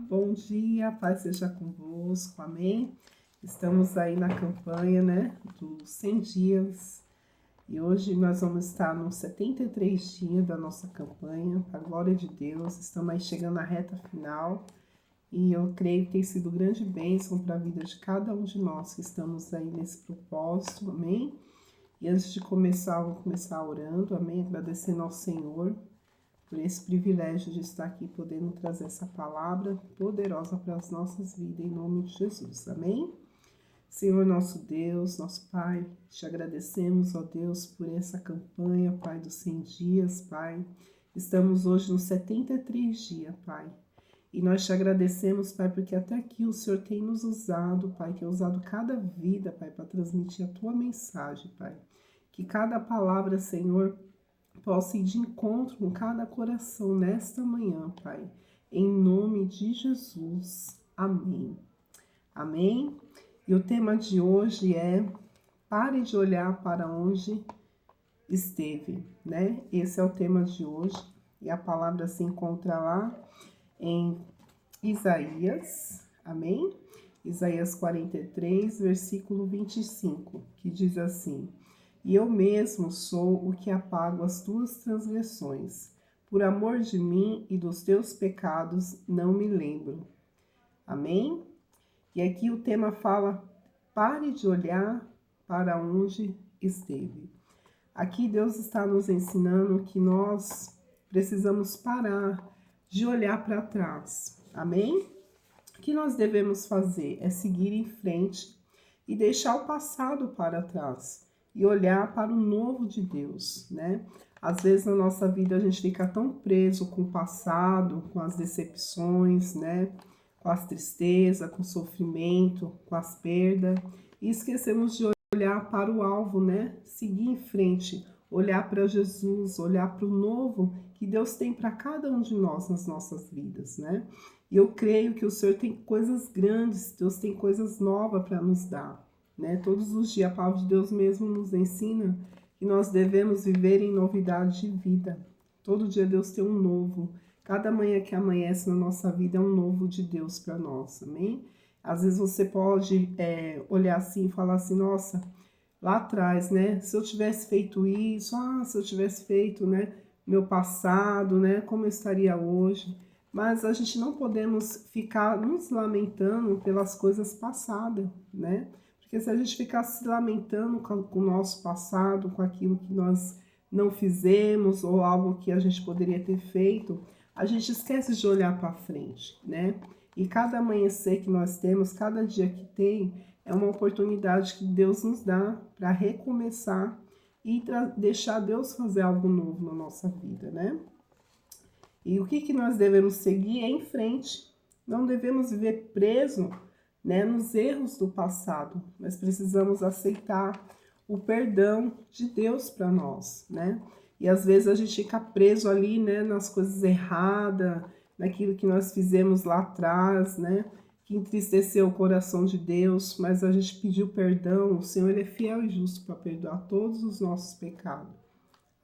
bom dia, paz seja convosco, amém? Estamos aí na campanha, né, dos 100 dias e hoje nós vamos estar nos 73 dias da nossa campanha, para a glória de Deus. Estamos aí chegando na reta final e eu creio que tem sido grande bênção para a vida de cada um de nós que estamos aí nesse propósito, amém? E antes de começar, vou começar orando, amém? Agradecendo ao Senhor por esse privilégio de estar aqui podendo trazer essa palavra poderosa para as nossas vidas, em nome de Jesus, amém? Senhor nosso Deus, nosso Pai, te agradecemos, ó Deus, por essa campanha, Pai, dos 100 dias, Pai. Estamos hoje nos 73 dias, Pai. E nós te agradecemos, Pai, porque até aqui o Senhor tem nos usado, Pai, tem usado cada vida, Pai, para transmitir a Tua mensagem, Pai. Que cada palavra, Senhor, possa ir de encontro com cada coração nesta manhã, Pai. Em nome de Jesus. Amém. Amém? E o tema de hoje é: pare de olhar para onde esteve, né? Esse é o tema de hoje. E a palavra se encontra lá em Isaías, amém? Isaías 43, versículo 25, que diz assim: E eu mesmo sou o que apago as tuas transgressões. Por amor de mim e dos teus pecados não me lembro. Amém? E aqui o tema fala: pare de olhar para onde esteve. Aqui Deus está nos ensinando que nós precisamos parar de olhar para trás. Amém? O que nós devemos fazer é seguir em frente e deixar o passado para trás e olhar para o novo de Deus, né? Às vezes na nossa vida a gente fica tão preso com o passado, com as decepções, né? Com as tristezas, com o sofrimento, com as perdas, e esquecemos de olhar para o alvo, né? Seguir em frente, olhar para Jesus, olhar para o novo que Deus tem para cada um de nós nas nossas vidas, né? E eu creio que o Senhor tem coisas grandes, Deus tem coisas novas para nos dar, né? Todos os dias a palavra de Deus mesmo nos ensina que nós devemos viver em novidade de vida. Todo dia Deus tem um novo. Cada manhã que amanhece na nossa vida é um novo de Deus para nós, amém? Às vezes você pode olhar assim e falar assim: nossa, lá atrás, né? Se eu tivesse feito isso, se eu tivesse feito, né? Meu passado, né? Como eu estaria hoje? Mas a gente não podemos ficar nos lamentando pelas coisas passadas, né? Porque se a gente ficar se lamentando com o nosso passado, com aquilo que nós não fizemos ou algo que a gente poderia ter feito, a gente esquece de olhar para frente, né? E cada amanhecer que nós temos, cada dia que tem, é uma oportunidade que Deus nos dá para recomeçar e deixar Deus fazer algo novo na nossa vida, né? E o que nós devemos seguir é em frente. Não devemos viver preso, né, nos erros do passado. Mas precisamos aceitar o perdão de Deus para nós, né? E às vezes a gente fica preso ali, né, nas coisas erradas, naquilo que nós fizemos lá atrás, né, que entristeceu o coração de Deus, mas a gente pediu perdão. O Senhor, Ele é fiel e justo para perdoar todos os nossos pecados.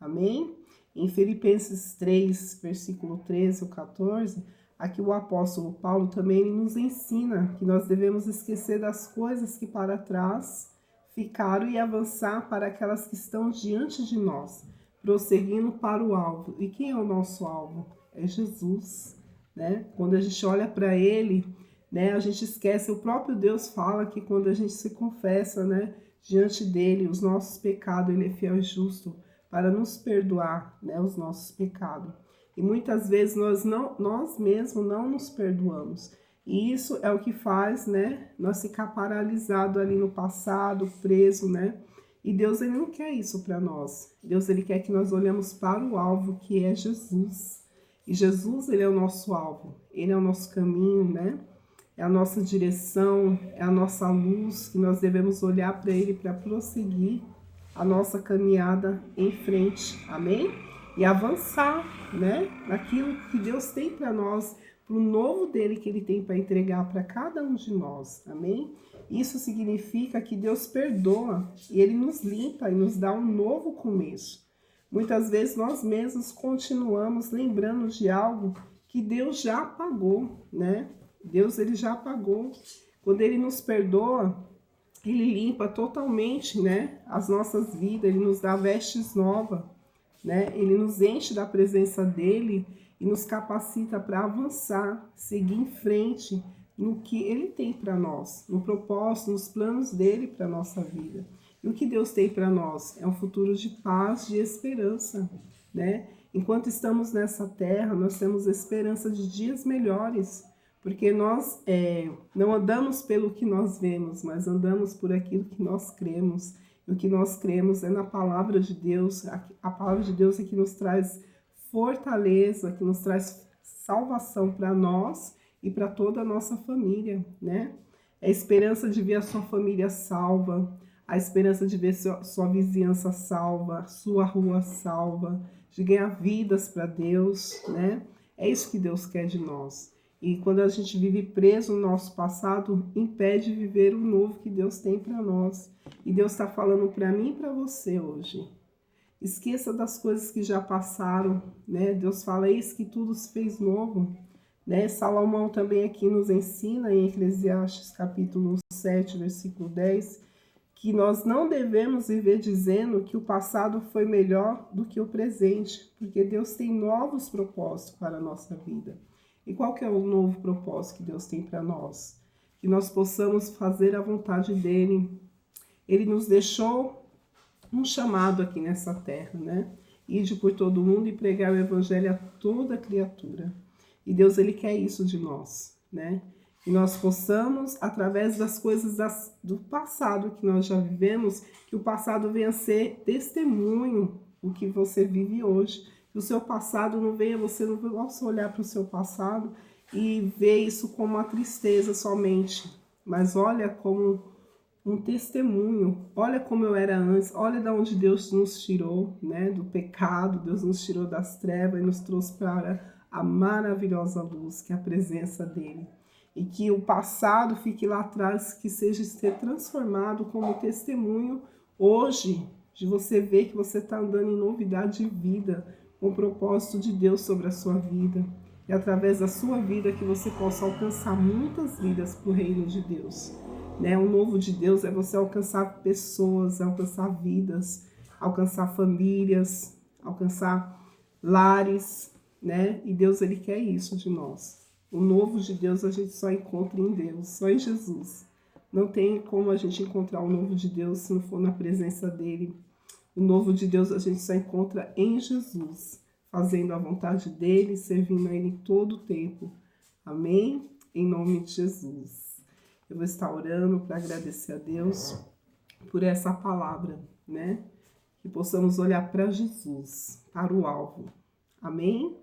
Amém? Em Filipenses 3, versículo 13 ou 14, aqui o apóstolo Paulo também nos ensina que nós devemos esquecer das coisas que para trás ficaram e avançar para aquelas que estão diante de nós, prosseguindo para o alvo. E quem é o nosso alvo? É Jesus, né? Quando a gente olha para Ele, né, a gente esquece. O próprio Deus fala que quando a gente se confessa, né, diante dele, os nossos pecados, Ele é fiel e justo para nos perdoar, né, os nossos pecados. E muitas vezes nós mesmos não nos perdoamos. E isso é o que faz, né, nós ficar paralisado ali no passado, preso, né? E Deus, Ele não quer isso para nós. Deus, Ele quer que nós olhemos para o alvo, que é Jesus. E Jesus, Ele é o nosso alvo. Ele é o nosso caminho, né? É a nossa direção, é a nossa luz, que nós devemos olhar para Ele para prosseguir a nossa caminhada em frente, amém? E avançar, né? Naquilo que Deus tem para nós, para o novo dele que Ele tem para entregar para cada um de nós, amém? Isso significa que Deus perdoa e Ele nos limpa e nos dá um novo começo. Muitas vezes nós mesmos continuamos lembrando de algo que Deus já apagou, né? Deus, ele já pagou. Quando ele nos perdoa, ele limpa totalmente, né, as nossas vidas, ele nos dá vestes novas, né? Ele nos enche da presença dele e nos capacita para avançar, seguir em frente no que ele tem para nós, no propósito, nos planos dele para nossa vida. E o que Deus tem para nós é um futuro de paz, de esperança, né? Enquanto estamos nessa terra, nós temos esperança de dias melhores, porque nós não andamos pelo que nós vemos, mas andamos por aquilo que nós cremos. E o que nós cremos é na palavra de Deus. A palavra de Deus é que nos traz fortaleza, que nos traz salvação para nós e para toda a nossa família, né? É a esperança de ver a sua família salva, a esperança de ver sua vizinhança salva, sua rua salva, de ganhar vidas para Deus, né? É isso que Deus quer de nós. E quando a gente vive preso no nosso passado, impede de viver o novo que Deus tem para nós. E Deus está falando para mim e para você hoje. Esqueça das coisas que já passaram, né? Deus fala, eis que tudo se fez novo, né? Salomão também aqui nos ensina em Eclesiastes capítulo 7, versículo 10, que nós não devemos viver dizendo que o passado foi melhor do que o presente, porque Deus tem novos propósitos para a nossa vida. E qual que é o novo propósito que Deus tem para nós? Que nós possamos fazer a vontade dele. Ele nos deixou um chamado aqui nessa terra, né? Ide por todo mundo e pregar o evangelho a toda criatura. E Deus, ele quer isso de nós, né? Que nós possamos, através das coisas do passado que nós já vivemos, que o passado venha a ser testemunho o que você vive hoje. Que o seu passado não venha, você não possa olhar para o seu passado e ver isso como uma tristeza somente, mas olha como um testemunho. Olha como eu era antes, olha de onde Deus nos tirou, né, do pecado. Deus nos tirou das trevas e nos trouxe para a maravilhosa luz, que é a presença dele. E que o passado fique lá atrás, que seja ser transformado como testemunho hoje, de você ver que você está andando em novidade de vida, com o propósito de Deus sobre a sua vida. E através da sua vida que você possa alcançar muitas vidas para o reino de Deus. Né? O novo de Deus é você alcançar pessoas, alcançar vidas, alcançar famílias, alcançar lares, né? E Deus, ele quer isso de nós. O novo de Deus a gente só encontra em Deus, só em Jesus. Não tem como a gente encontrar o novo de Deus se não for na presença dele. O novo de Deus a gente só encontra em Jesus, fazendo a vontade dele, servindo a ele todo o tempo. Amém? Em nome de Jesus. Eu vou estar orando para agradecer a Deus por essa palavra, né? Que possamos olhar para Jesus, para o alvo. Amém?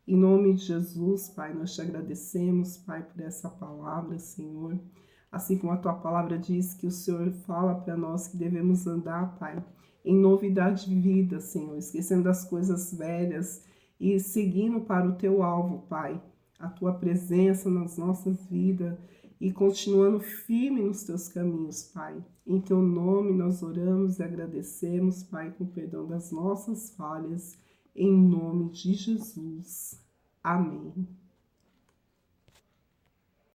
Em nome de Jesus, Pai, nós te agradecemos, Pai, por essa palavra, Senhor. Assim como a tua palavra diz que o Senhor fala para nós que devemos andar, Pai, em novidade de vida, Senhor, esquecendo das coisas velhas e seguindo para o teu alvo, Pai, a tua presença nas nossas vidas e continuando firme nos teus caminhos, Pai. Em teu nome nós oramos e agradecemos, Pai, com perdão das nossas falhas, em nome de Jesus. Amém.